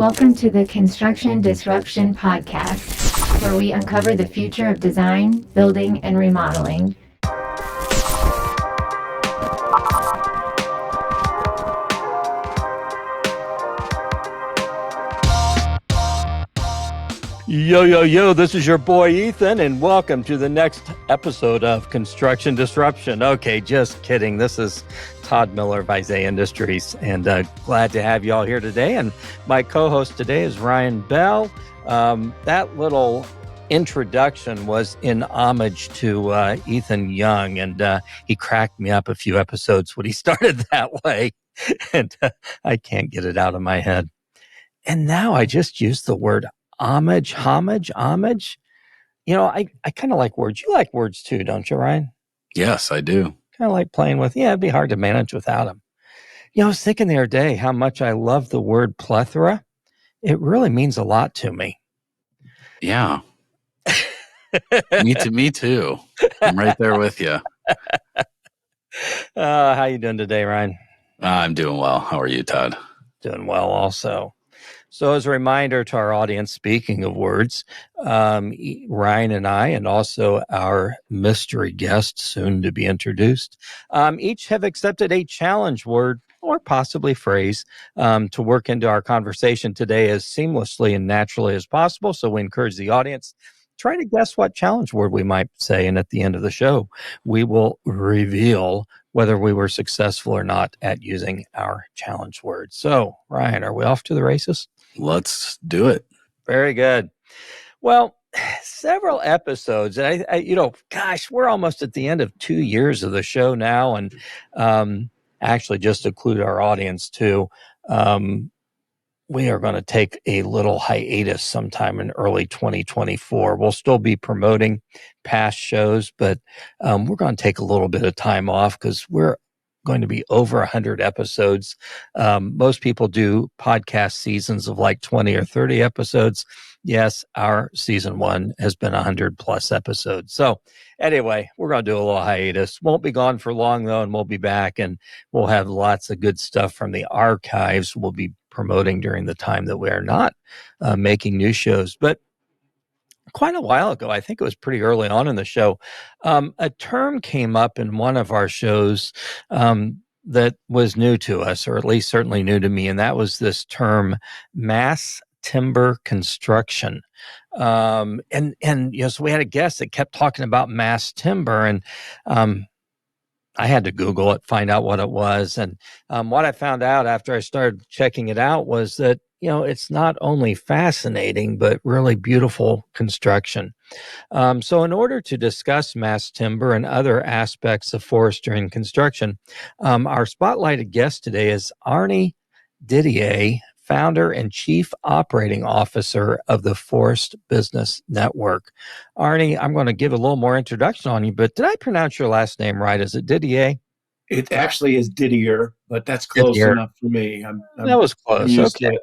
Welcome to the Construction Disruption Podcast, where we uncover the future of design, building, and remodeling. Yo, this is your boy Ethan, and welcome to the next episode of Construction Disruption. Okay, just kidding. This is Todd Miller of Isaiah Industries, and glad to have you all here today. And my co-host today is Ryan Bell. That little introduction was in homage to Ethan Young, and he cracked me up a few episodes when he started that way, and I can't get it out of my head. And now I just used the word homage. You know, I kind of like words. You like words too, don't you, Ryan? Yes, I do. Kind of like playing with, it'd be hard to manage without them. You know, I was thinking the other day how much I love the word plethora. It really means a lot to me. Yeah. Me too. I'm right there with you. How you doing today, Ryan? I'm doing well. How are you, Todd? Doing well also. So as a reminder to our audience, speaking of words, Ryan and I, and also our mystery guest, soon to be introduced, each have accepted a challenge word or possibly phrase to work into our conversation today as seamlessly and naturally as possible. So we encourage the audience, try to guess what challenge word we might say. And at the end of the show, we will reveal whether we were successful or not at using our challenge word. So, Ryan, are we off to the races? Let's do it. Very good. Well, several episodes. I we're almost at the end of 2 years of the show now. And actually, just to include our audience too, we are going to take a little hiatus sometime in early 2024. We'll still be promoting past shows, but we're going to take a little bit of time off because we're going to be over 100 episodes. Most people do podcast seasons of like 20 or 30 episodes. Yes, our season 1 has been 100 plus episodes. So anyway, we're going to do a little hiatus. Won't be gone for long though, and we'll be back, and we'll have lots of good stuff from the archives we'll be promoting during the time that we are not making new shows. But quite a while ago, I think it was pretty early on in the show, a term came up in one of our shows that was new to us, or at least certainly new to me, and that was this term, mass timber construction. So we had a guest that kept talking about mass timber, and I had to Google it, find out what it was. And what I found out after I started checking it out was that, it's not only fascinating, but really beautiful construction. So in order to discuss mass timber and other aspects of forestry and construction, our spotlighted guest today is Arnie Didier, founder and chief operating officer of the Forest Business Network. Arnie, I'm going to give a little more introduction on you, but did I pronounce your last name right? Is it Didier? It actually is Didier, but that's close Didier. enough for me. That was close. Okay. It.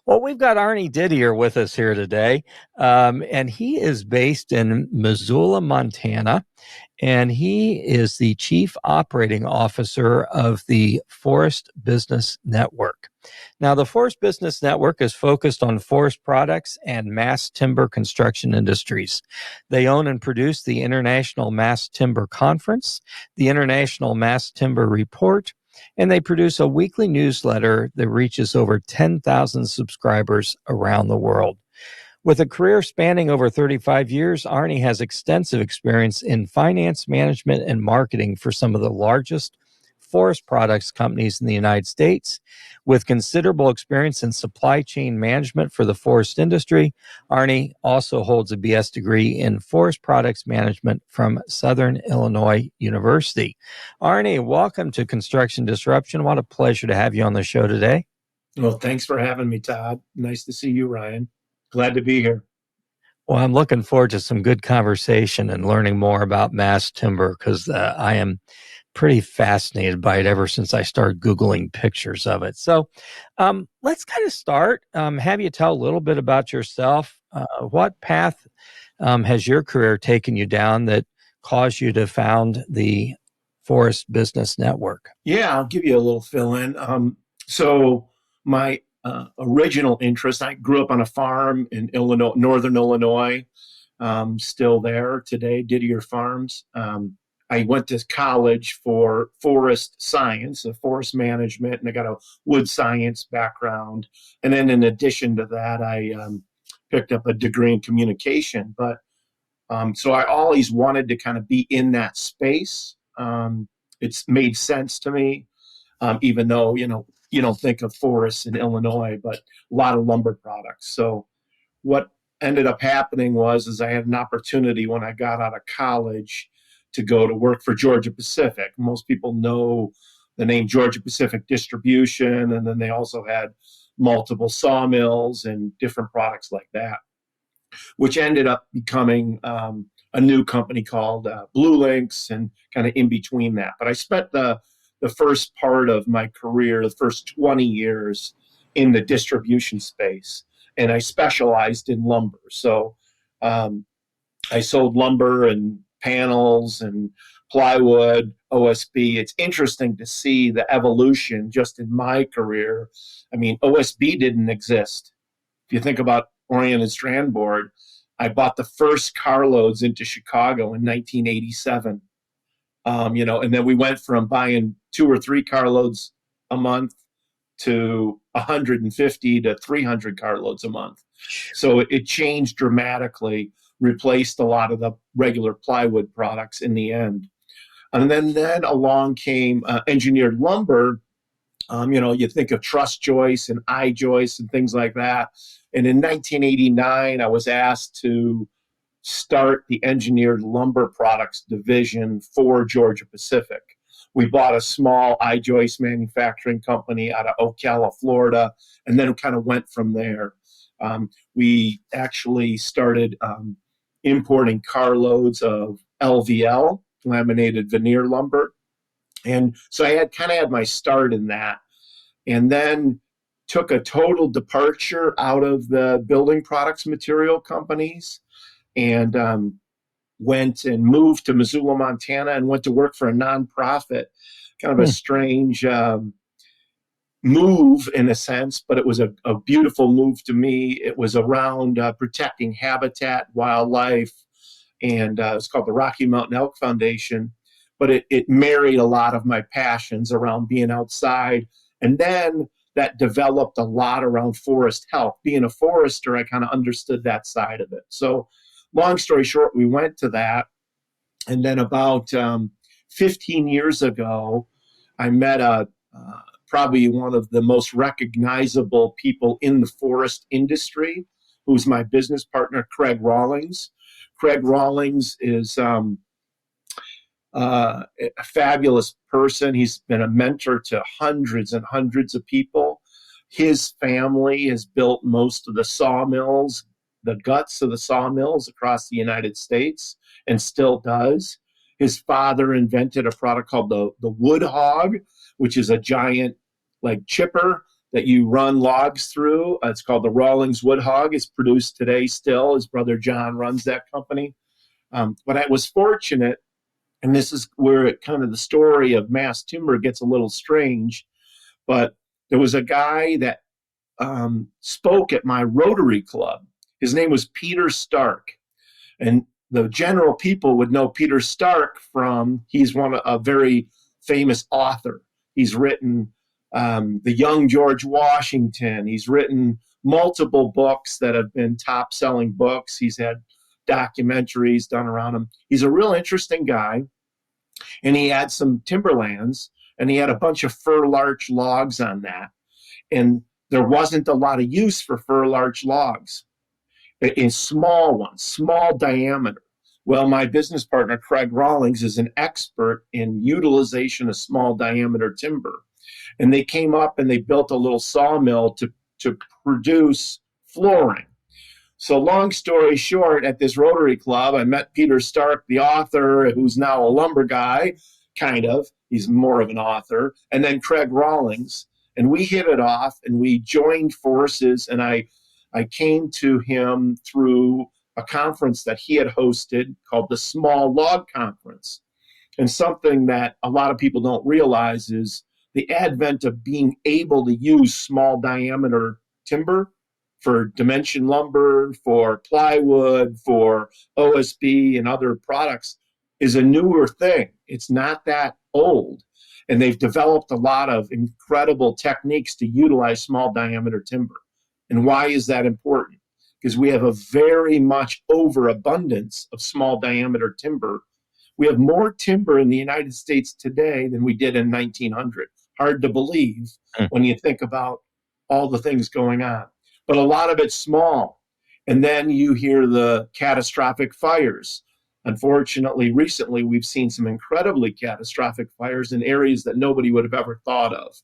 Well, we've got Arnie Didier with us here today, and he is based in Missoula, Montana, and he is the chief operating officer of the Forest Business Network. Now, the Forest Business Network is focused on forest products and mass timber construction industries. They own and produce the International Mass Timber Conference, the International Mass Timber Report, and they produce a weekly newsletter that reaches over 10,000 subscribers around the world. With a career spanning over 35 years, Arnie has extensive experience in finance, management, and marketing for some of the largest forest products companies in the United States. With considerable experience in supply chain management for the forest industry, Arnie also holds a BS degree in forest products management from Southern Illinois University. Arnie, welcome to Construction Disruption. What a pleasure to have you on the show today. Well, thanks for having me, Todd. Nice to see you, Ryan. Glad to be here. Well, I'm looking forward to some good conversation and learning more about mass timber because I am pretty fascinated by it ever since I started Googling pictures of it. So let's kind of start. Have you tell a little bit about yourself. What path has your career taken you down that caused you to found the Forest Business Network? Yeah, I'll give you a little fill in. So my original interest. I grew up on a farm in Illinois, northern Illinois, still there today, Didier Farms. I went to college for forest science, forest management, and I got a wood science background. And then in addition to that, I picked up a degree in communication. But so I always wanted to kind of be in that space. It's made sense to me, even though, you don't think of forests in Illinois, but a lot of lumber products. So what ended up happening is I had an opportunity when I got out of college to go to work for Georgia Pacific. Most people know the name Georgia Pacific Distribution, and then they also had multiple sawmills and different products like that, which ended up becoming a new company called Blue Links, and kind of in between that. But I spent the first part of my career, the first 20 years, in the distribution space, and I specialized in lumber. So I sold lumber and panels and plywood, OSB. It's interesting to see the evolution just in my career. I mean, OSB didn't exist. If you think about oriented strand board, I bought the first carloads into Chicago in 1987. And then we went from buying 2 or 3 carloads a month to 150 to 300 carloads a month. So it changed dramatically, replaced a lot of the regular plywood products in the end. And then along came engineered lumber. You think of truss joists and eye joists and things like that. And in 1989, I was asked to start the engineered lumber products division for Georgia Pacific. We bought a small eye joist manufacturing company out of Ocala, Florida, and then kind of went from there. We actually started importing carloads of LVL, laminated veneer lumber. And so I had my start in that, and then took a total departure out of the building products material companies, and went and moved to Missoula, Montana, and went to work for a nonprofit. Kind of a strange move in a sense, but it was a beautiful move to me. It was around protecting habitat, wildlife, and it's called the Rocky Mountain Elk Foundation. But it married a lot of my passions around being outside. And then that developed a lot around forest health. Being a forester, I kind of understood that side of it. So long story short, we went to that. And then about 15 years ago, I met probably one of the most recognizable people in the forest industry, who's my business partner, Craig Rawlings. Craig Rawlings is a fabulous person. He's been a mentor to hundreds and hundreds of people. His family has built most of the sawmills, the guts of the sawmills across the United States, and still does. His father invented a product called the wood hog, which is a giant chipper that you run logs through. It's called the Rawlings Wood Hog. It's produced today still. His brother John runs that company. But I was fortunate, and this is where the story of mass timber gets a little strange, but there was a guy that spoke at my Rotary Club. His name was Peter Stark. And the general people would know Peter Stark he's a very famous author. He's written The Young George Washington. He's written multiple books that have been top-selling books. He's had documentaries done around him. He's a real interesting guy. And he had some timberlands, and he had a bunch of fir larch logs on that. And there wasn't a lot of use for fir larch logs in small ones, small diameter. Well, my business partner, Craig Rawlings, is an expert in utilization of small diameter timber. And they came up and they built a little sawmill to produce flooring. So long story short, at this Rotary Club, I met Peter Stark, the author, who's now a lumber guy, kind of. He's more of an author. And then Craig Rawlings. And we hit it off, and we joined forces, and I came to him through a conference that he had hosted called the Small Log Conference. And something that a lot of people don't realize is the advent of being able to use small diameter timber for dimension lumber, for plywood, for OSB and other products is a newer thing. It's not that old. And they've developed a lot of incredible techniques to utilize small diameter timber. And why is that important? Because we have a very much overabundance of small diameter timber. We have more timber in the United States today than we did in 1900. Hard to believe when you think about all the things going on. But a lot of it's small. And then you hear the catastrophic fires. Unfortunately, recently, we've seen some incredibly catastrophic fires in areas that nobody would have ever thought of,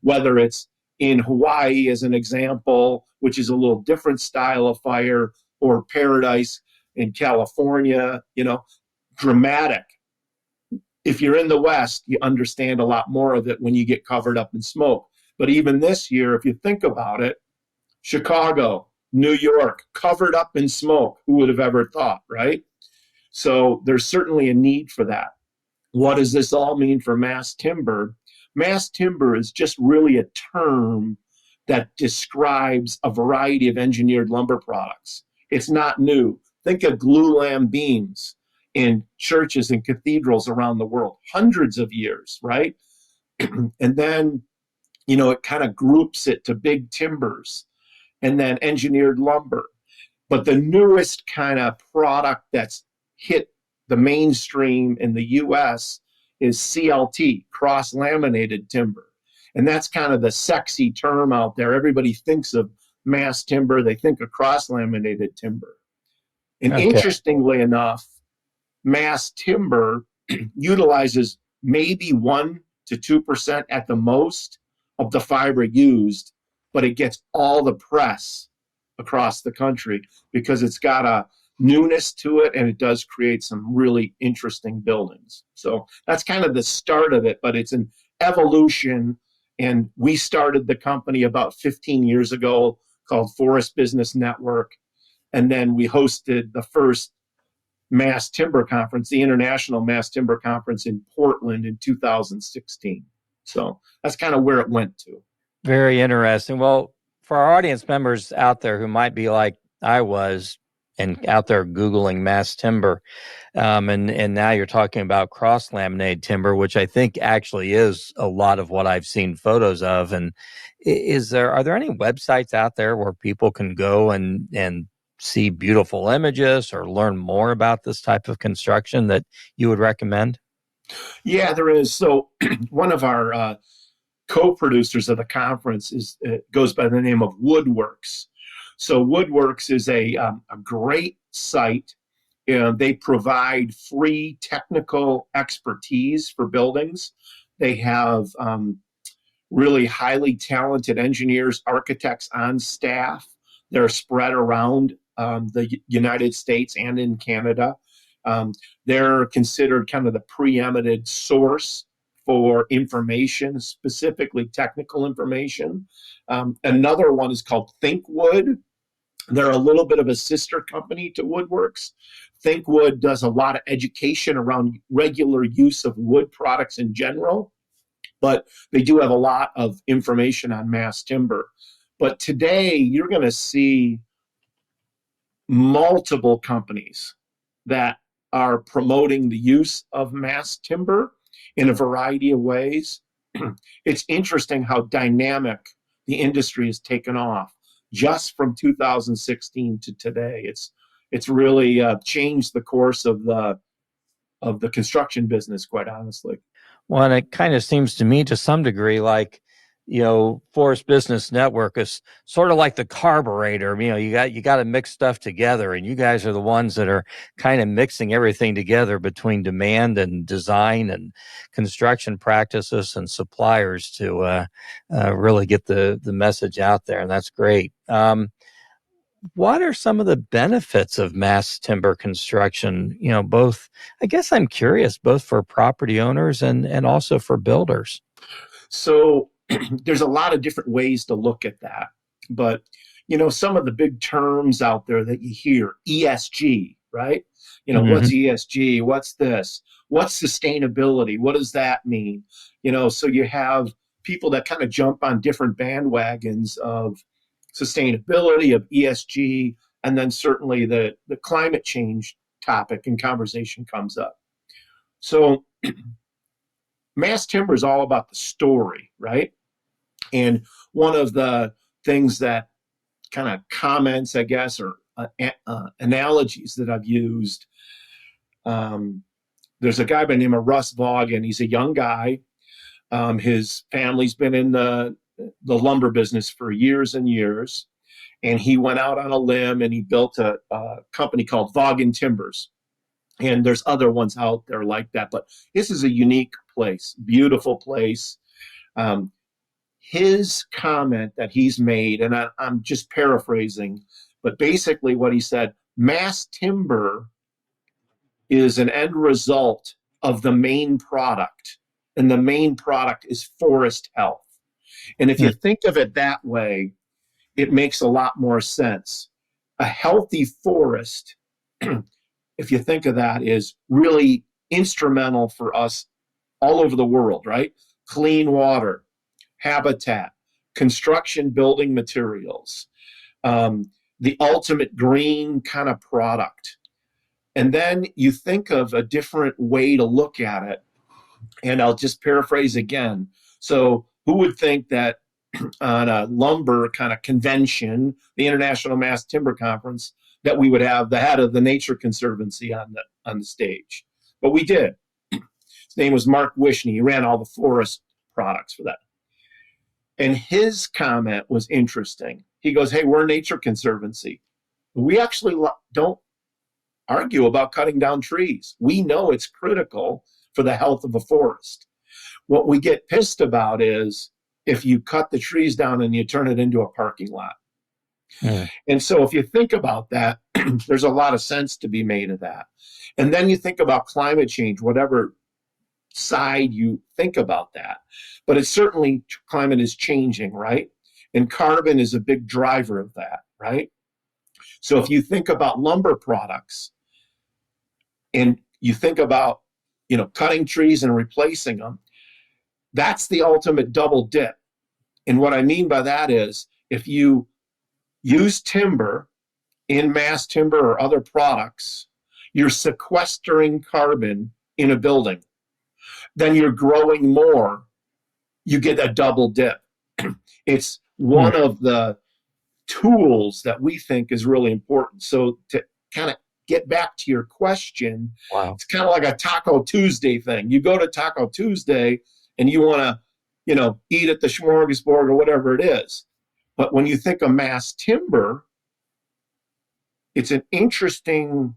whether it's in Hawaii, as an example, which is a little different style of fire, or Paradise in California, dramatic. If you're in the West, you understand a lot more of it when you get covered up in smoke. But even this year, if you think about it, Chicago, New York, covered up in smoke. Who would have ever thought, right? So there's certainly a need for that. What does this all mean for mass timber? Mass timber is just really a term that describes a variety of engineered lumber products. It's not new. Think of glulam beams in churches and cathedrals around the world, hundreds of years, right? And then, it kind of groups it to big timbers and then engineered lumber. But the newest kind of product that's hit the mainstream in the US is CLT, cross-laminated timber. And that's kind of the sexy term out there. Everybody thinks of mass timber, they think of cross-laminated timber. And interestingly enough, mass timber utilizes maybe 1% to 2% at the most of the fiber used, but it gets all the press across the country because it's got a newness to it, and it does create some really interesting buildings. So that's kind of the start of it, but it's an evolution. And we started the company about 15 years ago called Forest Business Network. And then we hosted the first Mass Timber Conference, the International Mass Timber Conference in Portland in 2016. So that's kind of where it went to. Very interesting. Well, for our audience members out there who might be like I was and out there Googling mass timber, and now you're talking about cross-laminated timber, which I think actually is a lot of what I've seen photos of. And are there any websites out there where people can go and see beautiful images or learn more about this type of construction that you would recommend? Yeah, there is. So one of our co-producers of the conference goes by the name of Woodworks. So Woodworks is a great site. They provide free technical expertise for buildings. They have really highly talented engineers, architects on staff. They're spread around the United States and in Canada. They're considered kind of the preeminent source for information, specifically technical information. Another one is called ThinkWood. They're a little bit of a sister company to Woodworks. ThinkWood does a lot of education around regular use of wood products in general, but they do have a lot of information on mass timber. But today, you're going to see multiple companies that are promoting the use of mass timber in a variety of ways. It's interesting how dynamic the industry has taken off just from 2016 to today. It's really changed the course of the construction business, quite honestly. Well, and it kind of seems to me to some degree like, Forest Business Network is sort of like the carburetor. You got to mix stuff together, and you guys are the ones that are kind of mixing everything together between demand and design and construction practices and suppliers to really get the message out there, and that's great. What are some of the benefits of mass timber construction? Both, I guess I'm curious, both for property owners and also for builders. So there's a lot of different ways to look at that. But, some of the big terms out there that you hear, ESG, right? What's ESG? What's this? What's sustainability? What does that mean? So you have people that kind of jump on different bandwagons of sustainability, of ESG, and then certainly the climate change topic and conversation comes up. So mass timber is all about the story, right? And one of the things that kind of comments, I guess, or analogies that I've used, there's a guy by the name of Russ Vaughan. He's a young guy. His family's been in the lumber business for years and years. And he went out on a limb and he built a company called Vaughan Timbers. And there's other ones out there like that. But this is a unique place, beautiful place. His comment that he's made, and I'm just paraphrasing, but basically what he said, mass timber is an end result of the main product. And the main product is forest health. And if you think of it that way, it makes a lot more sense. A healthy forest, if you think of that, is really instrumental for us all over the world, right? Clean water, habitat, construction building materials, the ultimate green kind of product. And then you think of a different way to look at it. And I'll just paraphrase again. So who would think that on a lumber kind of convention, the International Mass Timber Conference, that we would have the head of the Nature Conservancy on the stage? But we did. His name was Mark Wishney. He ran all the forest products for that. And his comment was interesting. He goes, hey, we're a Nature Conservancy. We actually don't argue about cutting down trees. We know it's critical for the health of a forest. What we get pissed about is if you cut the trees down and you turn it into a parking lot. And so if you think about that, there's a lot of sense to be made of that. And then you think about climate change, whatever side you think about that. But it's certainly, climate is changing, right? And carbon is a big driver of that, right? So if you think about lumber products and you think about, cutting trees and replacing them, that's the ultimate double dip. And what I mean by that is if you use timber in mass timber or other products, you're sequestering carbon in a building. Then you're growing more, you get a double dip. It's one of the tools that we think is really important. So to kind of get back to your question, It's kind of like a Taco Tuesday thing. You go to Taco Tuesday and you want to, eat at the smorgasbord or whatever it is. But when you think of mass timber, it's an interesting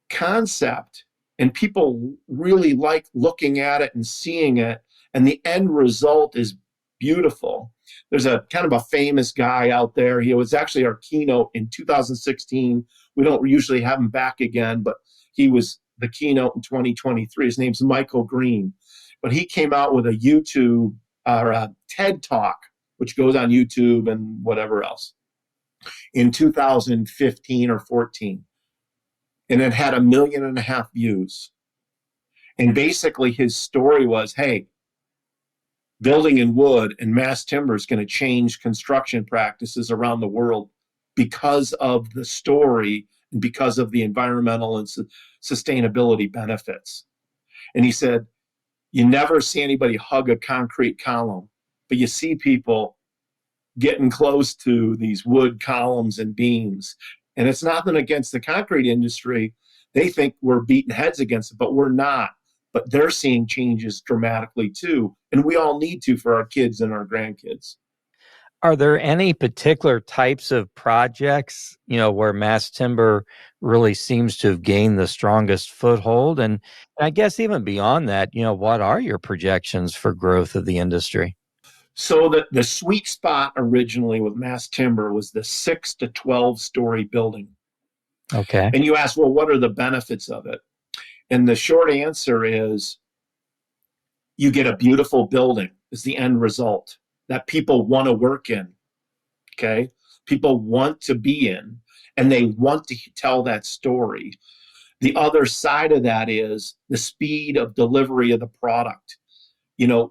concept and people really like looking at it and seeing it. And the end result is beautiful. There's a kind of a famous guy out there. He was actually our keynote in 2016. We don't usually have him back again, but he was the keynote in 2023. His name's Michael Green. But he came out with a YouTube or a TED Talk, which goes on YouTube and whatever else, in 2015 or 14. And it had 1.5 million views. And basically his story was, hey, building in wood and mass timber is going to change construction practices around the world because of the story and because of the environmental and sustainability benefits. And he said, you never see anybody hug a concrete column, but you see people getting close to these wood columns and beams. And it's nothing against the concrete industry. They think we're beating heads against it, but we're not. But they're seeing changes dramatically too. And we all need to for our kids and our grandkids. Are there any particular types of projects, where mass timber really seems to have gained the strongest foothold? And I guess even beyond that, what are your projections for growth of the industry? So the sweet spot originally with mass timber was the 6 to 12 story building. Okay. And you ask, well, what are the benefits of it? And the short answer is you get a beautiful building is the end result that people want to work in, okay? People want to be in, and they want to tell that story. The other side of that is the speed of delivery of the product.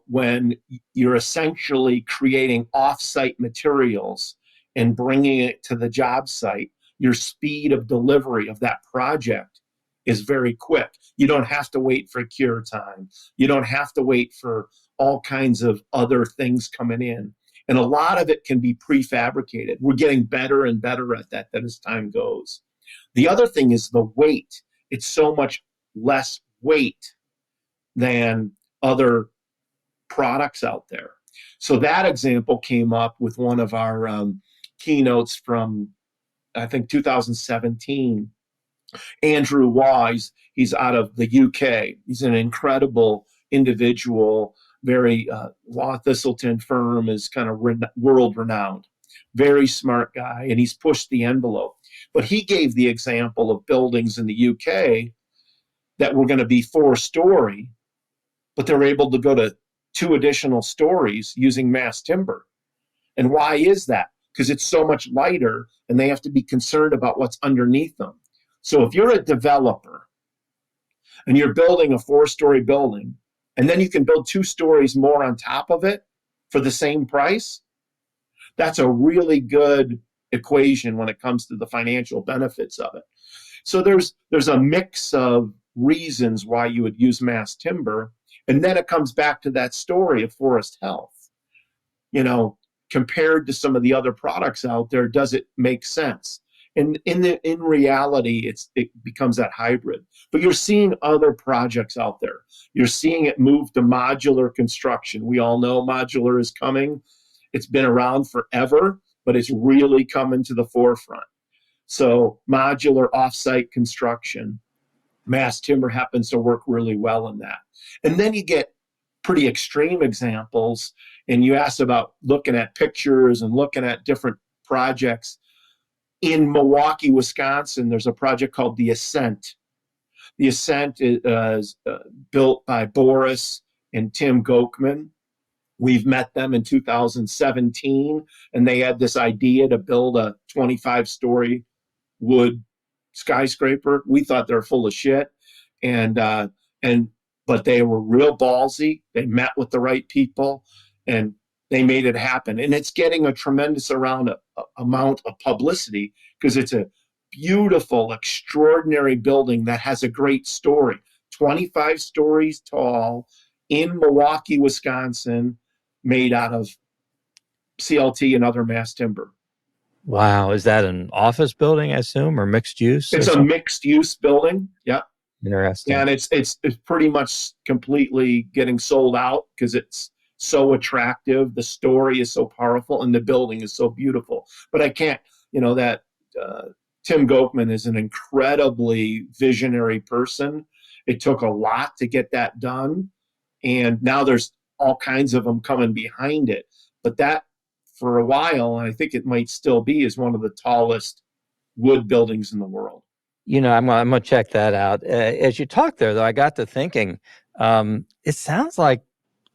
when you're essentially creating offsite materials and bringing it to the job site, your speed of delivery of that project is very quick. You don't have to wait for cure time. You don't have to wait for all kinds of other things coming in. And a lot of it can be prefabricated. We're getting better and better at that as time goes. The other thing is the weight. It's so much less weight than other products out there. So that example came up with one of our keynotes from, I think, 2017. Andrew Wise, he's out of the UK. He's an incredible individual, very Law Thistleton firm is kind of world renowned, very smart guy, and he's pushed the envelope. But he gave the example of buildings in the UK that were going to be 4-story, but they were able to go to 2 additional stories using mass timber. And why is that? Because it's so much lighter and they have to be concerned about what's underneath them. So if you're a developer and you're building a 4-story building, and then you can build 2 stories more on top of it for the same price, that's a really good equation when it comes to the financial benefits of it. So there's a mix of reasons why you would use mass timber. And then it comes back to that story of forest health. Compared to some of the other products out there, does it make sense? And in reality, it becomes that hybrid. But you're seeing other projects out there. You're seeing it move to modular construction. We all know modular is coming. It's been around forever, but it's really coming to the forefront. So modular offsite construction, mass timber happens to work really well in that. And then you get pretty extreme examples, and you asked about looking at pictures and looking at different projects. In Milwaukee, Wisconsin, there's a project called The Ascent. The Ascent is built by Boris and Tim Gochman. We've met them in 2017, and they had this idea to build a 25-story wood skyscraper. We thought they were full of shit, but they were real ballsy. They met with the right people, and they made it happen. And it's getting a tremendous amount of publicity because it's a beautiful, extraordinary building that has a great story. 25 stories tall in Milwaukee, Wisconsin, made out of CLT and other mass timber. Wow. Is that an office building, I assume, or mixed use? It's a mixed use building. Yeah. Interesting. And it's pretty much completely getting sold out because it's so attractive. The story is so powerful and the building is so beautiful. But I can't, that Tim Gochman is an incredibly visionary person. It took a lot to get that done. And now there's all kinds of them coming behind it. But that, for a while, and I think it might still be, is one of the tallest wood buildings in the world. I'm going to check that out. As you talk there, though, I got to thinking, it sounds like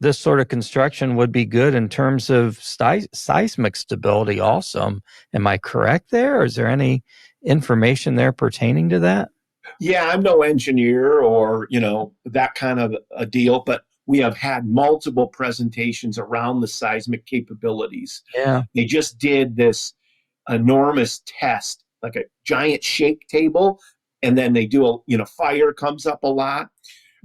this sort of construction would be good in terms of seismic stability also. Am I correct there? Or is there any information there pertaining to that? Yeah, I'm no engineer or, that kind of a deal, but we have had multiple presentations around the seismic capabilities. Yeah. They just did this enormous test, like a giant shake table, and then they do fire comes up a lot.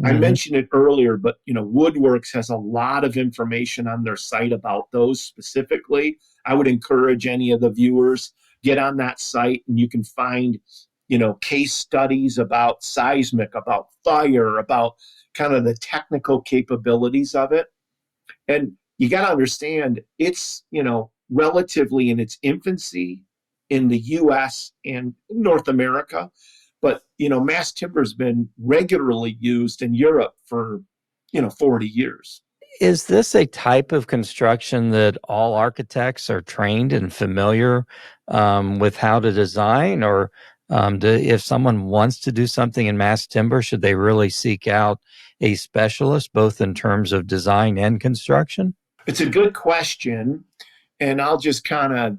Mm-hmm. I mentioned it earlier, but Woodworks has a lot of information on their site about those specifically. I would encourage any of the viewers, get on that site and you can find case studies about seismic, about fire, about kind of the technical capabilities of it. And you got to understand, it's relatively in its infancy in the US and North America. But, mass timber has been regularly used in Europe for, 40 years. Is this a type of construction that all architects are trained and familiar with how to design? Or if someone wants to do something in mass timber, should they really seek out a specialist, both in terms of design and construction? It's a good question. And I'll just kind of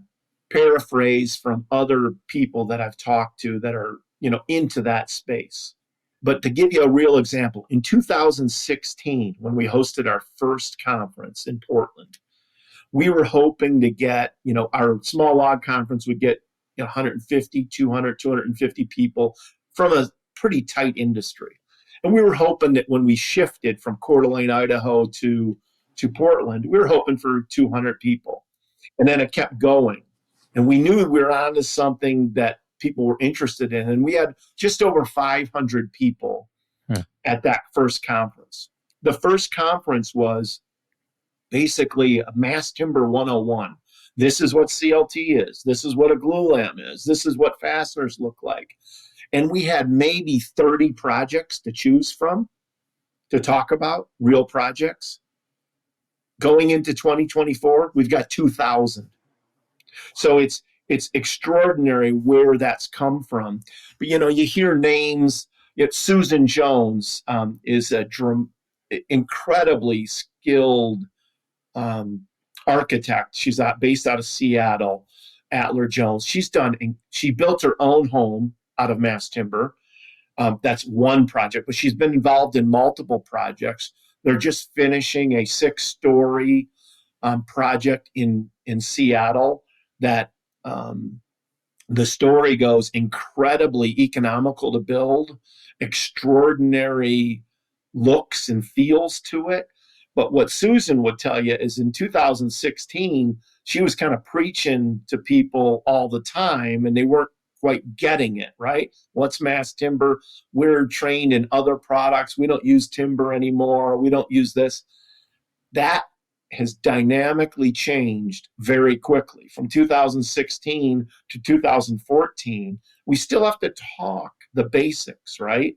paraphrase from other people that I've talked to that are, into that space. But to give you a real example, in 2016, when we hosted our first conference in Portland, we were hoping to get, our small log conference would get 150, 200, 250 people from a pretty tight industry. And we were hoping that when we shifted from Coeur d'Alene, Idaho to Portland, we were hoping for 200 people. And then it kept going. And we knew we were onto something that people were interested in. And we had just over 500 people at that first conference. The first conference was basically a Mass Timber 101. This is what CLT is. This is what a glulam is. This is what fasteners look like. And we had maybe 30 projects to choose from to talk about, real projects. Going into 2024, we've got 2,000. So it's extraordinary where that's come from. But, you hear names. Susan Jones is a incredibly skilled architect. She's based out of Seattle, Atler Jones. She built her own home out of mass timber. That's one project, but she's been involved in multiple projects. They're just finishing a 6-story project in Seattle that the story goes incredibly economical to build, extraordinary looks and feels to it. But what Susan would tell you is in 2016, she was kind of preaching to people all the time, and they weren't quite getting it, right? What's mass timber? We're trained in other products. We don't use timber anymore. We don't use this. That has dynamically changed very quickly from 2016 to 2014. We still have to talk the basics, right?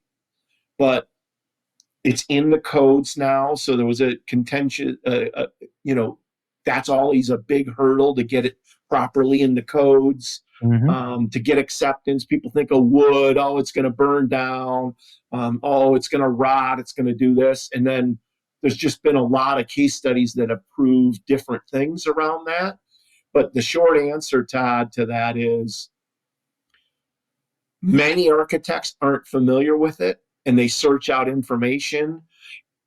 But it's in the codes now. So there was a contention, that's always a big hurdle to get it properly in the codes, to get acceptance. People think of wood, it's going to burn down. It's going to rot. It's going to do this. And then there's just been a lot of case studies that have proved different things around that. But the short answer, Todd, to that is many architects aren't familiar with it and they search out information.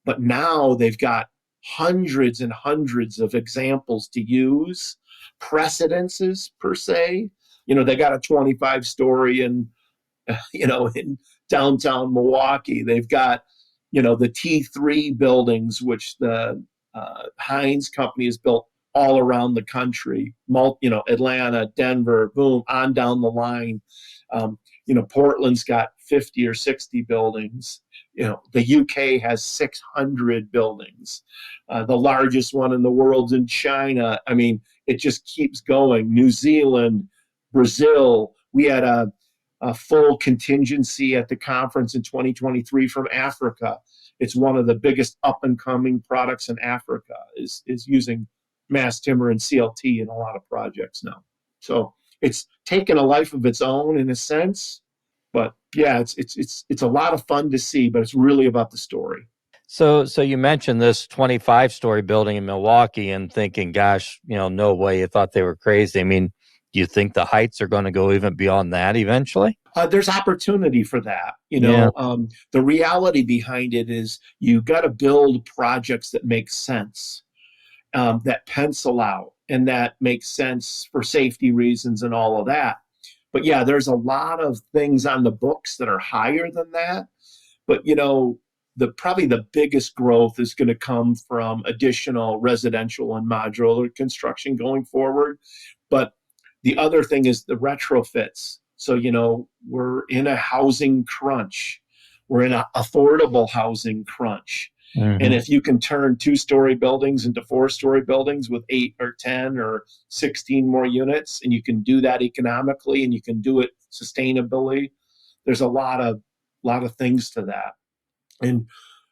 But now they've got hundreds and hundreds of examples to use, precedences per se. They got a 25-story in downtown Milwaukee. They've got the T3 buildings, which the Heinz company has built all around the country, Atlanta, Denver, boom, on down the line. Portland's got 50 or 60 buildings. The UK has 600 buildings. The largest one in the world's in China. I mean, it just keeps going. New Zealand, Brazil. We had a full contingency at the conference in 2023 from Africa. It's one of the biggest up-and-coming products in Africa is using mass timber and CLT in a lot of projects now. So it's taken a life of its own in a sense, but yeah, it's a lot of fun to see, but it's really about the story. So you mentioned this 25-story building in Milwaukee and thinking, gosh, no way, you thought they were crazy. I mean, do you think the heights are going to go even beyond that eventually? There's opportunity for that. The reality behind it is you got to build projects that make sense, that pencil out, and that makes sense for safety reasons and all of that. But yeah, there's a lot of things on the books that are higher than that. But probably the biggest growth is going to come from additional residential and modular construction going forward. But the other thing is the retrofits. So, we're in a housing crunch. We're in an affordable housing crunch. Mm-hmm. And if you can turn 2-story buildings into 4-story buildings with 8 or 10 or 16 more units, and you can do that economically and you can do it sustainably, there's a lot of things to that. And,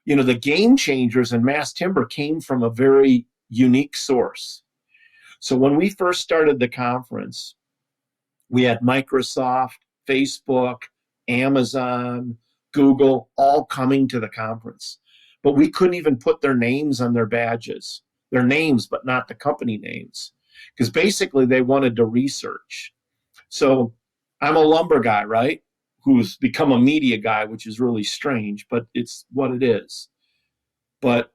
the game changers in mass timber came from a very unique source. So when we first started the conference, we had Microsoft, Facebook, Amazon, Google, all coming to the conference. But we couldn't even put their names on their badges. Their names, but not the company names. Because basically they wanted to research. So I'm a lumber guy, right? who's become a media guy, which is really strange, but it's what it is. But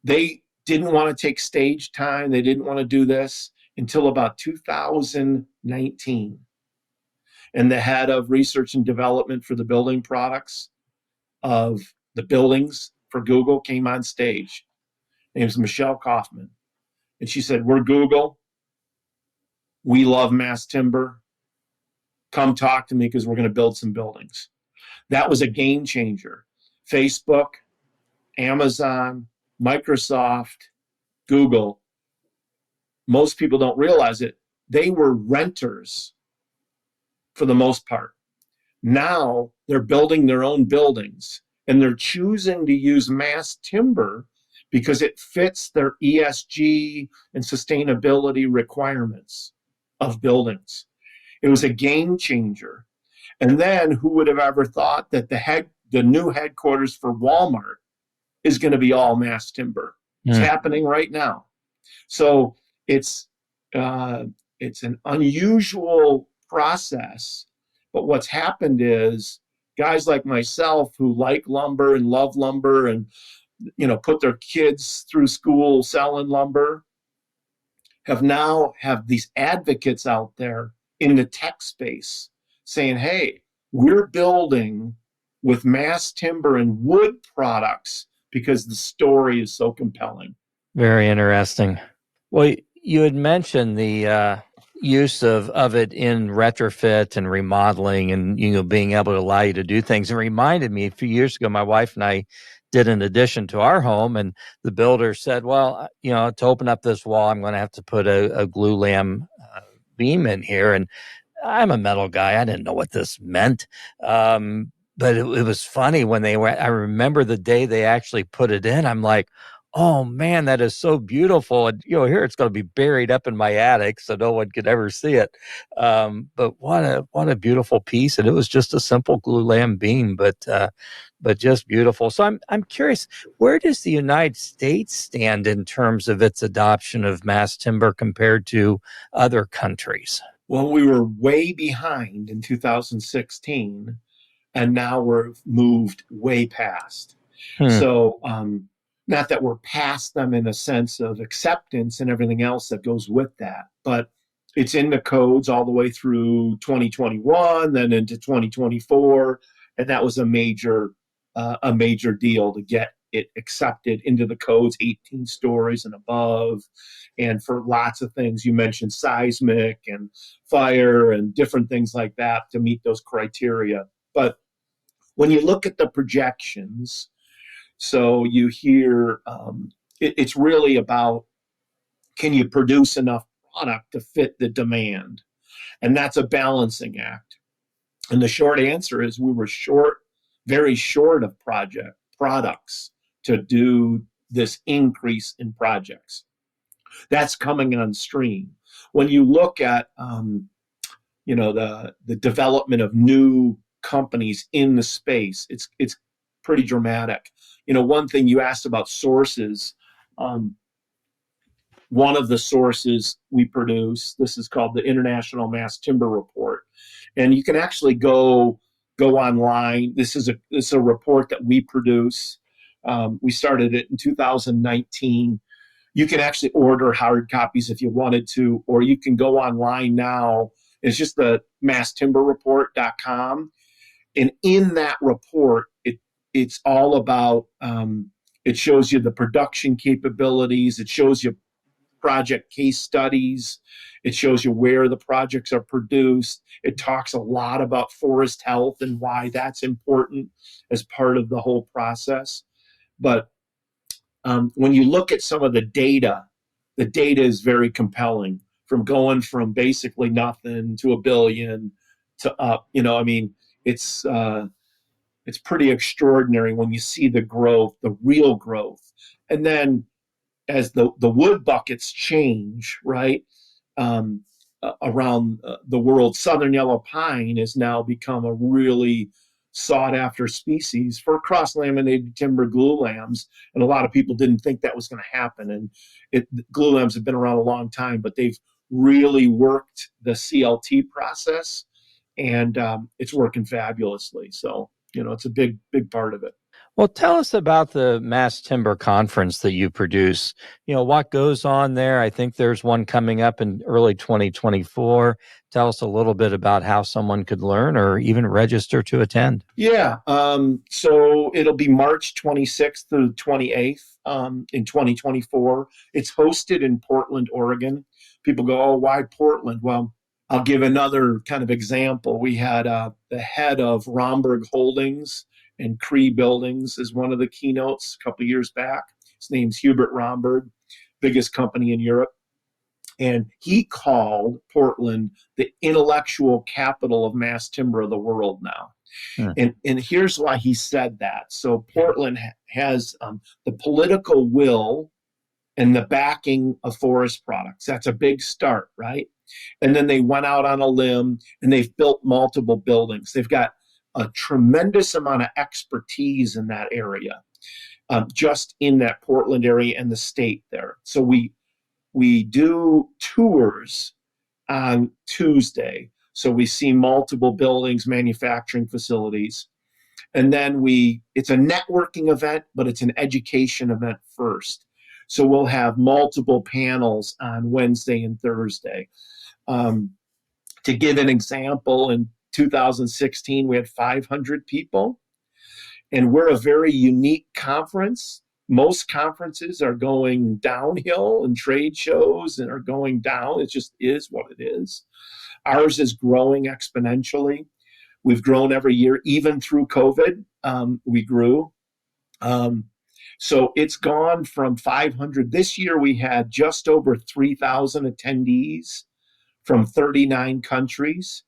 they didn't want to take stage time. They didn't want to do this until about 2019. And the head of research and development for the building products of the buildings for Google came on stage. Her name's Michelle Kaufman. And she said, we're Google. We love mass timber. Come talk to me because we're going to build some buildings. That was a game changer. Facebook, Amazon, Microsoft, Google, most people don't realize it. They were renters for the most part. Now they're building their own buildings and they're choosing to use mass timber because it fits their ESG and sustainability requirements of buildings. It was a game changer. And then who would have ever thought that the new headquarters for Walmart is going to be all mass timber? It's happening right now. So it's an unusual process. But what's happened is guys like myself who like lumber and love lumber and put their kids through school selling lumber have these advocates out there in the tech space saying, hey, we're building with mass timber and wood products because the story is so compelling. Very interesting. Well, you had mentioned the use of it in retrofit and remodeling and, being able to allow you to do things. It reminded me a few years ago, my wife and I did an addition to our home, and the builder said, well, to open up this wall, I'm going to have to put a glulam beam in here. And I'm a metal guy. I didn't know what this meant. But it was funny when I remember the day they actually put it in. I'm like, oh man, that is so beautiful. And here it's going to be buried up in my attic so no one could ever see it. But what a beautiful piece. And it was just a simple glulam beam, but just beautiful. So I'm curious, where does the United States stand in terms of its adoption of mass timber compared to other countries? Well, we were way behind in 2016, and now we're moved way past. So, not that we're past them in a sense of acceptance and everything else that goes with that, but it's in the codes all the way through 2021, then into 2024, and that was a major deal to get it accepted into the codes, 18 stories and above, and for lots of things. You mentioned seismic and fire and different things like that to meet those criteria. But when you look at the projections, so you hear it's really about, can you produce enough product to fit the demand? And that's a balancing act. And the short answer is we were very short of products to do this increase in projects. That's coming on stream. When you look at the development of new companies in the space, it's pretty dramatic. One thing you asked about sources, one of the sources we produce, this is called the International Mass Timber Report. And you can actually go online. This is a report that we produce. We started it in 2019. You can actually order hard copies if you wanted to, or you can go online now. It's just the masstimberreport.com. And in that report, it's all about, it shows you the production capabilities. It shows you project case studies. It shows you where the projects are produced. It talks a lot about forest health and why that's important as part of the whole process. But when you look at some of the data is very compelling, from going from basically nothing to $1 billion to up. It's pretty extraordinary when you see the growth, the real growth. And then as the wood buckets change, right, around the world, southern yellow pine has now become a really sought after species for cross-laminated timber glulams. And a lot of people didn't think that was going to happen. And glulams have been around a long time, but they've really worked the CLT process and it's working fabulously. So, it's a big part of it. Well, tell us about the Mass Timber Conference that you produce. What goes on there? I think there's one coming up in early 2024. Tell us a little bit about how someone could learn or even register to attend. Yeah. So it'll be March 26th through 28th in 2024. It's hosted in Portland, Oregon. People go, oh, why Portland? Well, I'll give another kind of example. We had the head of Romberg Holdings and Cree Buildings as one of the keynotes a couple of years back. His name's Hubert Romberg, biggest company in Europe. And he called Portland the intellectual capital of mass timber of the world now. And here's why he said that. So Portland has the political will and the backing of forest products. That's a big start, right? And then they went out on a limb and they've built multiple buildings. They've got a tremendous amount of expertise in that area, just in that Portland area and the state there. So we do tours on Tuesday. So we see multiple buildings, manufacturing facilities. And then it's a networking event, but it's an education event first. So we'll have multiple panels on Wednesday and Thursday. To give an example, in 2016, we had 500 people. And we're a very unique conference. Most conferences are going downhill and trade shows and are going down. It just is what it is. Ours is growing exponentially. We've grown every year, even through COVID. We grew. So it's gone from 500. This year we had just over 3,000 attendees from 39 countries.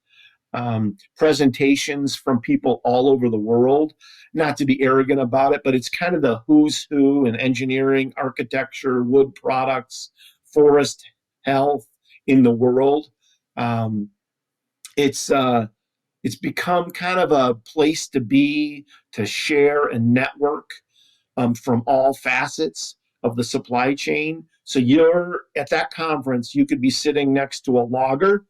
Presentations from people all over the world. Not to be arrogant about it, but it's kind of the who's who in engineering, architecture, wood products, forest health in the world. It's become kind of a place to be, to share and network from all facets of the supply chain. So you're at that conference, you could be sitting next to a logger,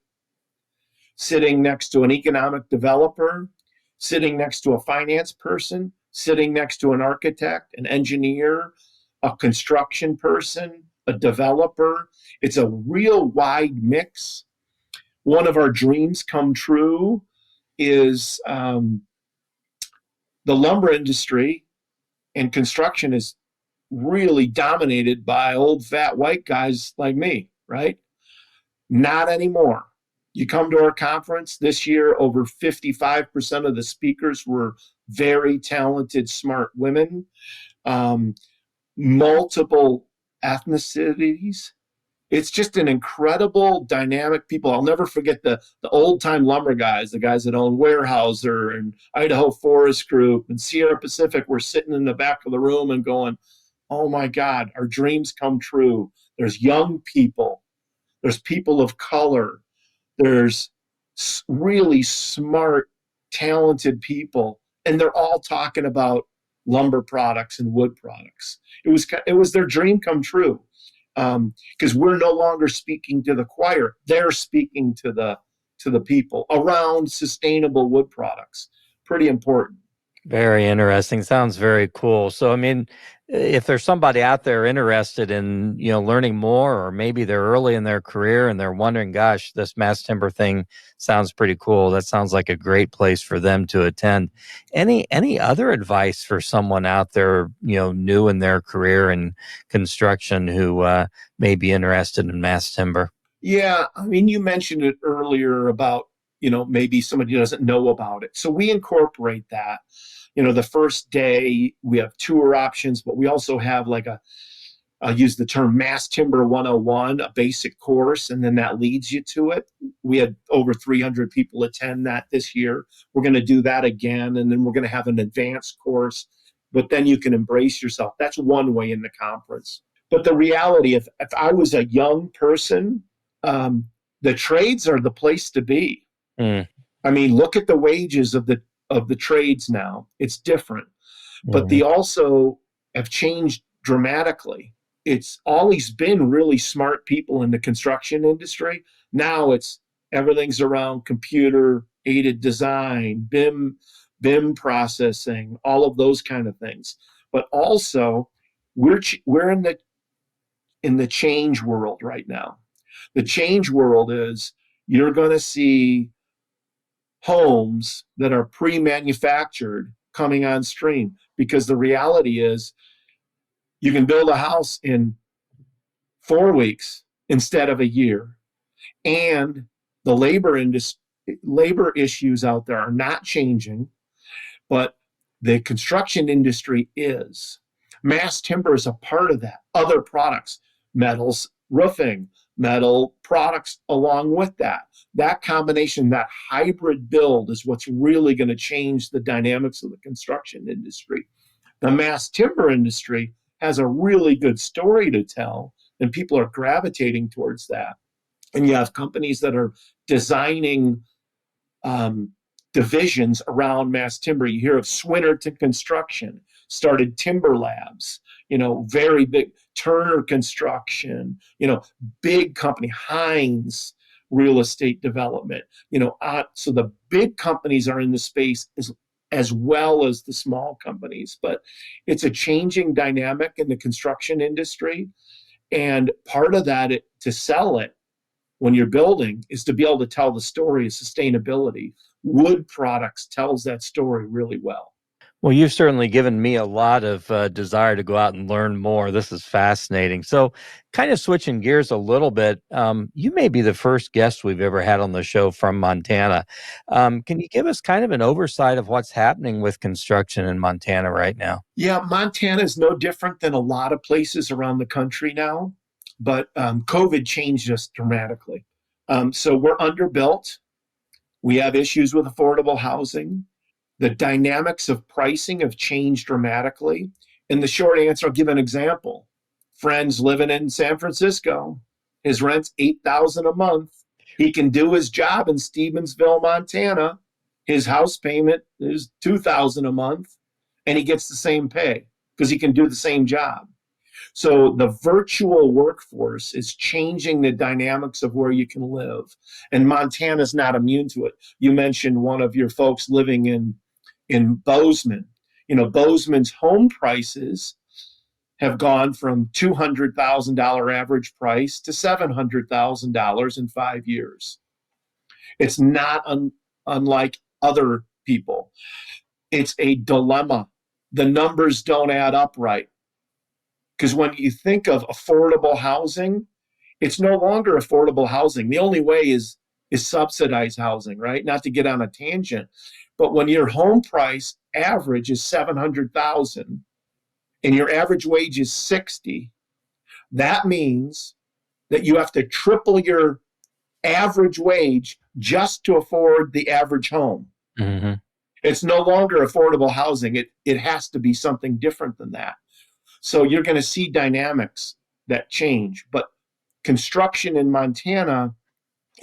sitting next to an economic developer, sitting next to a finance person, sitting next to an architect, an engineer, a construction person, a developer. It's a real wide mix. One of our dreams come true is the lumber industry and construction is really dominated by old fat white guys like me, right? Not anymore. You come to our conference this year, over 55% of the speakers were very talented, smart women, multiple ethnicities. It's just an incredible, dynamic people. I'll never forget the old-time lumber guys, the guys that own Weyerhaeuser and Idaho Forest Group and Sierra Pacific were sitting in the back of the room and going, oh my God, our dreams come true. There's young people. There's people of color. There's really smart, talented people, and they're all talking about lumber products and wood products. It was their dream come true, because we're no longer speaking to the choir; they're speaking to the people around sustainable wood products. Pretty important. Very interesting. Sounds very cool. So, I mean, if there's somebody out there interested in, learning more, or maybe they're early in their career and they're wondering, gosh, this mass timber thing sounds pretty cool. That sounds like a great place for them to attend. Any other advice for someone out there, new in their career in construction who may be interested in mass timber? Yeah. I mean, you mentioned it earlier about, maybe somebody doesn't know about it. So we incorporate that. The first day we have tour options, but we also have I'll use the term Mass Timber 101, a basic course, and then that leads you to it. We had over 300 people attend that this year. We're going to do that again, and then we're going to have an advanced course, but then you can embrace yourself. That's one way in the conference. But the reality, if I was a young person, the trades are the place to be. I mean, look at the wages of the trades now. It's different, but they also have changed dramatically. It's always been really smart people in the construction industry. Now it's Everything's around computer aided design, BIM processing, all of those kind of things. But also, we're in the change world right now. The change world is you're going to see homes that are pre-manufactured coming on stream, because the reality is you can build a house in 4 weeks instead of a year. And the labor issues out there are not changing, but the construction industry is. Mass timber is a part of that. Other products, metals, roofing, metal products along with that. That combination, that hybrid build is what's really going to change the dynamics of the construction industry. The mass timber industry has a really good story to tell, and people are gravitating towards that. And you have companies that are designing divisions around mass timber. You hear of Swinnerton Construction, started Timber Labs, very big. Turner Construction, big company, Hines Real Estate Development, so the big companies are in the space as well as the small companies. But it's a changing dynamic in the construction industry. And part of that, to sell it when you're building, is to be able to tell the story of sustainability. Wood products tells that story really well. Well, you've certainly given me a lot of desire to go out and learn more. This is fascinating. So, kind of switching gears a little bit, you may be the first guest we've ever had on the show from Montana. Can you give us kind of an oversight of what's happening with construction in Montana right now? Yeah, Montana is no different than a lot of places around the country now, but COVID changed us dramatically. So we're underbuilt. We have issues with affordable housing. The dynamics of pricing have changed dramatically. And the short answer, I'll give an example. Friend's living in San Francisco. His rent's $8,000 a month. He can do his job in Stevensville, Montana. His house payment is $2,000 a month, and he gets the same pay because he can do the same job. So the virtual workforce is changing the dynamics of where you can live. And Montana's not immune to it. You mentioned one of your folks living in Bozeman. Bozeman's home prices have gone from $200,000 average price to $700,000 in 5 years. It's not unlike other people. It's a dilemma. The numbers don't add up right. Because when you think of affordable housing, it's no longer affordable housing. The only way is subsidized housing, right? Not to get on a tangent. But when your home price average is $700,000 and your average wage is $60,000, that means that you have to triple your average wage just to afford the average home. Mm-hmm. It's no longer affordable housing. It has to be something different than that. So you're going to see dynamics that change. But construction in Montana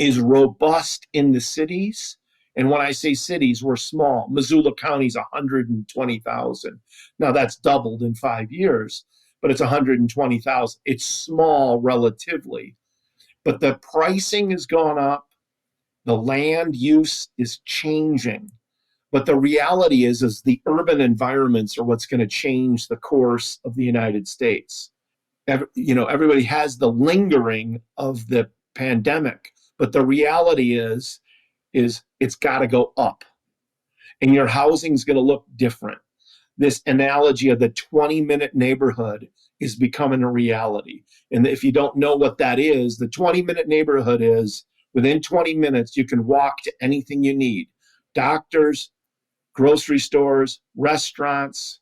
is robust in the cities. And when I say cities, we're small. Missoula County's 120,000. Now that's doubled in 5 years, but it's 120,000. It's small relatively, but the pricing has gone up. The land use is changing. But the reality is the urban environments are what's going to change the course of the United States. Everybody has the lingering of the pandemic, but the reality is it's got to go up, and your housing's going to look different. This analogy of the 20-minute neighborhood is becoming a reality. And if you don't know what that is, the 20-minute neighborhood is within 20 minutes, you can walk to anything you need. Doctors, grocery stores, restaurants,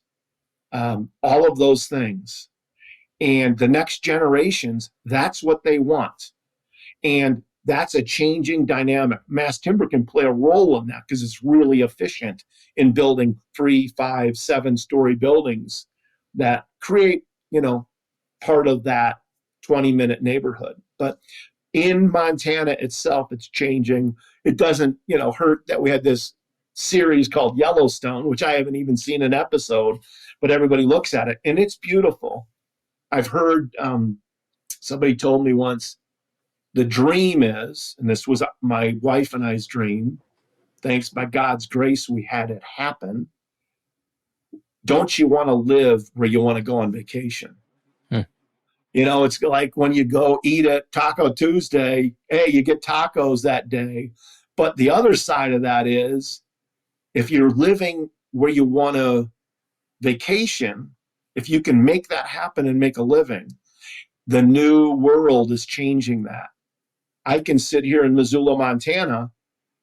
all of those things. And the next generations, that's what they want. And that's a changing dynamic. Mass timber can play a role in that because it's really efficient in building 3, 5, 7-story buildings that create, part of that 20-minute neighborhood. But in Montana itself, it's changing. It doesn't, hurt that we had this series called Yellowstone, which I haven't even seen an episode, but everybody looks at it and it's beautiful. I've heard somebody told me once, The dream is, and this was my wife and I's dream, thanks by God's grace, we had it happen. Don't you want to live where you want to go on vacation? It's like when you go eat at Taco Tuesday, hey, you get tacos that day. But the other side of that is, if you're living where you want to vacation, if you can make that happen and make a living, the new world is changing that. I can sit here in Missoula, Montana,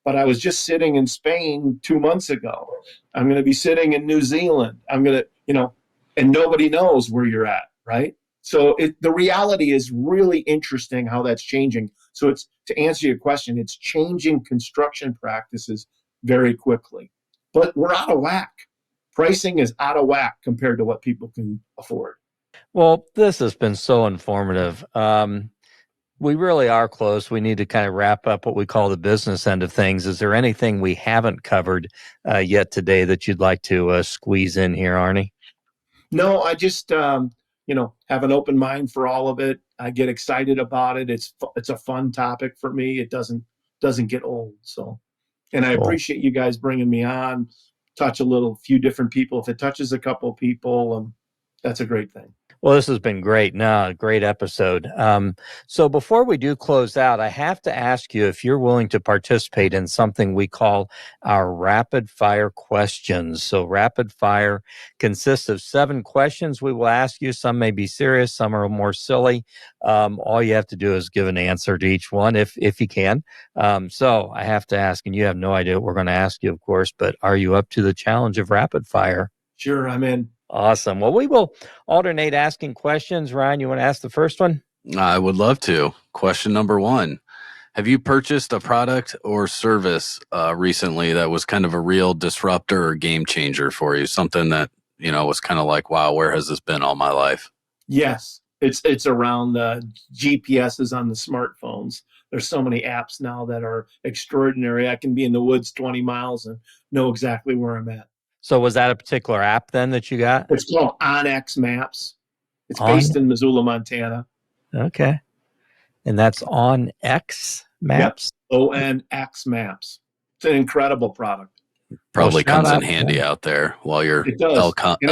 but I was just sitting in Spain 2 months ago. I'm going to be sitting in New Zealand. I'm going to, and nobody knows where you're at, right? So the reality is really interesting how that's changing. So it's, to answer your question, it's changing construction practices very quickly. But we're out of whack. Pricing is out of whack compared to what people can afford. Well, this has been so informative. We really are close. We need to kind of wrap up what we call the business end of things. Is there anything we haven't covered yet today that you'd like to squeeze in here, Arnie? No, I just, have an open mind for all of it. I get excited about it. It's a fun topic for me. It doesn't get old. So, and I appreciate you guys bringing me on, touch a few different people. If it touches a couple of people, that's a great thing. Well, this has been great. No, great episode. So before we do close out, I have to ask you if you're willing to participate in something we call our rapid fire questions. So rapid fire consists of 7 questions we will ask you. Some may be serious, some are more silly. All you have to do is give an answer to each one if you can. So I have to ask, and you have no idea what we're going to ask you, of course, but are you up to the challenge of rapid fire? Sure, I'm in. Awesome. Well, we will alternate asking questions. Ryan, you want to ask the first one? I would love to. Question number 1. Have you purchased a product or service recently that was kind of a real disruptor or game changer for you? Something that, was kind of like, wow, where has this been all my life? Yes. It's around the GPSs on the smartphones. There's so many apps now that are extraordinary. I can be in the woods 20 miles and know exactly where I'm at. So was that a particular app then that you got? It's called OnX Maps. It's based in Missoula, Montana. Okay. And that's on X Maps? Yep. OnX Maps. It's an incredible product. Probably comes in handy out there while you're elk hunting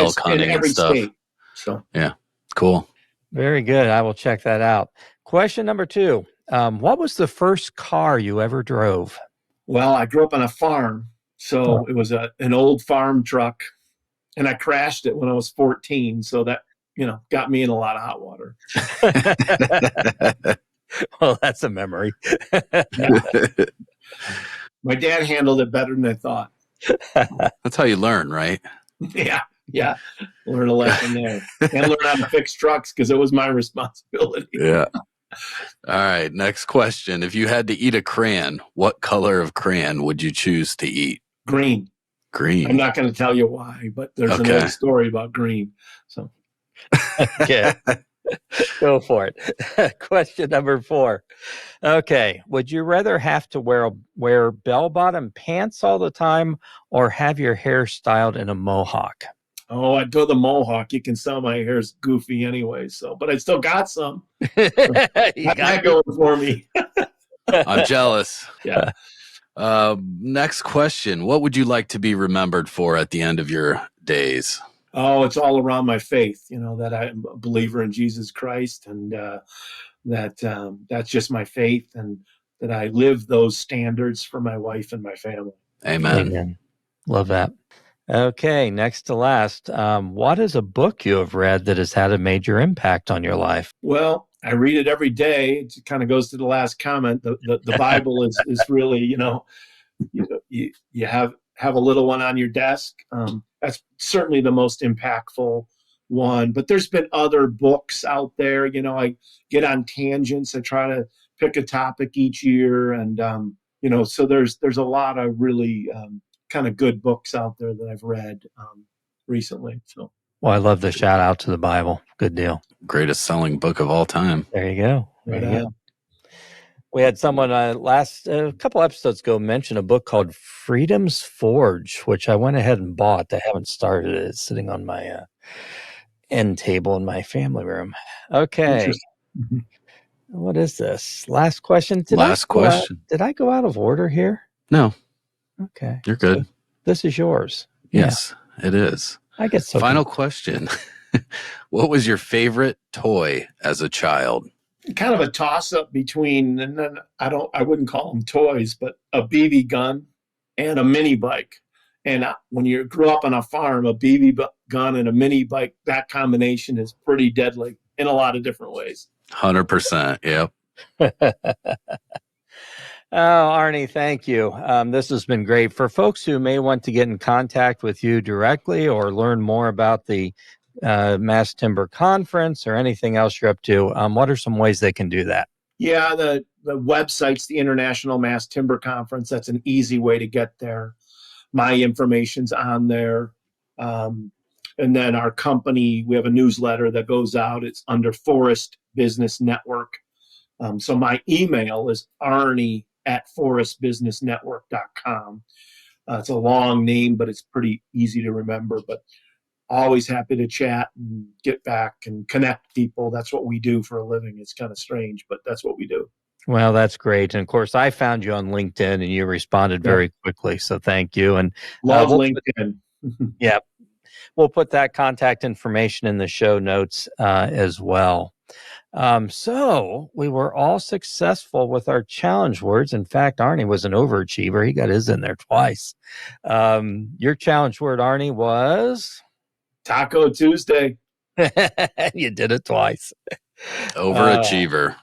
and stuff. State, so. Yeah, cool. Very good. I will check that out. Question number 2. What was the first car you ever drove? Well, I grew up on a farm. So it was an old farm truck, and I crashed it when I was 14. So that, got me in a lot of hot water. Well, that's a memory. My dad handled it better than I thought. That's how you learn, right? Yeah. Learn a lesson there. And learn how to fix trucks because it was my responsibility. Yeah. All right. Next question. If you had to eat a crayon, what color of crayon would you choose to eat? Green. I'm not going to tell you why, but there's another story about green. So, okay, go for it. Question number 4. Okay, would you rather have to wear bell-bottom pants all the time or have your hair styled in a mohawk? Oh, I'd go the mohawk. You can tell my hair's goofy anyway. So, but I still got some. Not going for me. I'm jealous. Yeah. Next question. What would you like to be remembered for at the end of your days? Oh, it's all around my faith, that I'm a believer in Jesus Christ, and that's just my faith, and that I live those standards for my wife and my family. Amen. Love that. Okay, next to last. What is a book you have read that has had a major impact on your life? Well, I read it every day. It kind of goes to the last comment. The Bible is really, you have a little one on your desk. That's certainly the most impactful one. But there's been other books out there. I get on tangents. I try to pick a topic each year, and so there's a lot of really kind of good books out there that I've read recently. So. Well, I love the shout out to the Bible. Good deal. Greatest selling book of all time. There you go. We had someone a couple episodes ago mention a book called Freedom's Forge, which I went ahead and bought. I haven't started it. It's sitting on my end table in my family room. Okay. What is this? Last question. Last question. Did I go out of order here? No, Okay. you're good. So this is yours. Yes, it is. I get so Final question. What was your favorite toy as a child? Kind of a toss-up between, and then I wouldn't call them toys, but a BB gun and a mini bike. And when you grew up on a farm, a BB gun and a mini bike, that combination is pretty deadly in a lot of different ways. 100%. Yep. Oh, Arnie, thank you. This has been great. For folks who may want to get in contact with you directly or learn more about the Mass Timber Conference or anything else you're up to, what are some ways they can do that? Yeah, the website's the International Mass Timber Conference. That's an easy way to get there. My information's on there. And then our company, we have a newsletter that goes out. It's under Forest Business Network. So my email is arnie@forestbusinessnetwork.com. It's a long name, but it's pretty easy to remember. But always happy to chat and get back and connect people. That's what we do for a living. It's kind of strange, but that's what we do. Well, that's great. And of course, I found you on LinkedIn and you responded very quickly. So thank you. And love LinkedIn. Yeah. We'll put that contact information in the show notes as well. So we were all successful with our challenge words. In fact, Arnie was an overachiever. He got his in there twice. Your challenge word, Arnie, was? Taco Tuesday. You did it twice. Overachiever.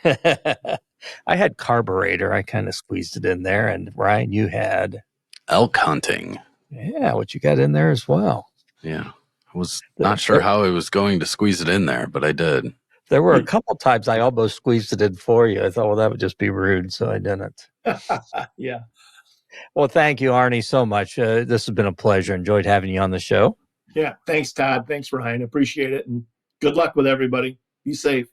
I had carburetor. I kind of squeezed it in there. And Ryan, you had? Elk hunting. Yeah, what you got in there as well. Yeah. I was not sure how I was going to squeeze it in there, but I did. There were a couple times I almost squeezed it in for you. I thought, well, that would just be rude, so I didn't. Yeah. Well, thank you, Arnie, so much. This has been a pleasure. Enjoyed having you on the show. Yeah. Thanks, Todd. Thanks, Ryan. Appreciate it. And good luck with everybody. Be safe.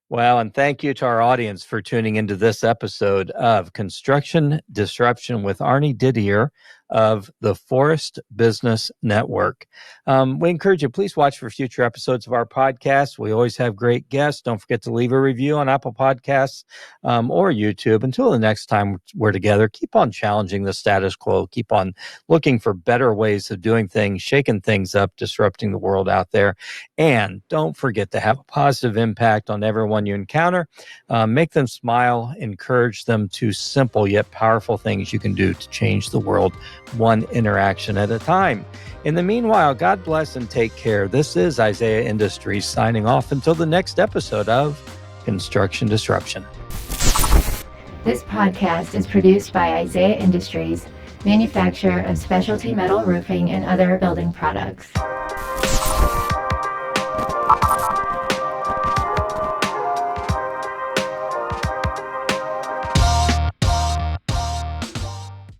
Well, and thank you to our audience for tuning into this episode of Construction Disruption with Arnie Didier of the Forest Business Network. We encourage you, please watch for future episodes of our podcast. We always have great guests. Don't forget to leave a review on Apple Podcasts or YouTube. Until the next time we're together, keep on challenging the status quo. Keep on looking for better ways of doing things, shaking things up, disrupting the world out there. And don't forget to have a positive impact on everyone you encounter. Make them smile, encourage them to simple yet powerful things you can do to change the world one interaction at a time. In the meanwhile, God bless and take care. This is Isaiah Industries signing off until the next episode of Construction Disruption. This podcast is produced by Isaiah Industries, manufacturer of specialty metal roofing and other building products.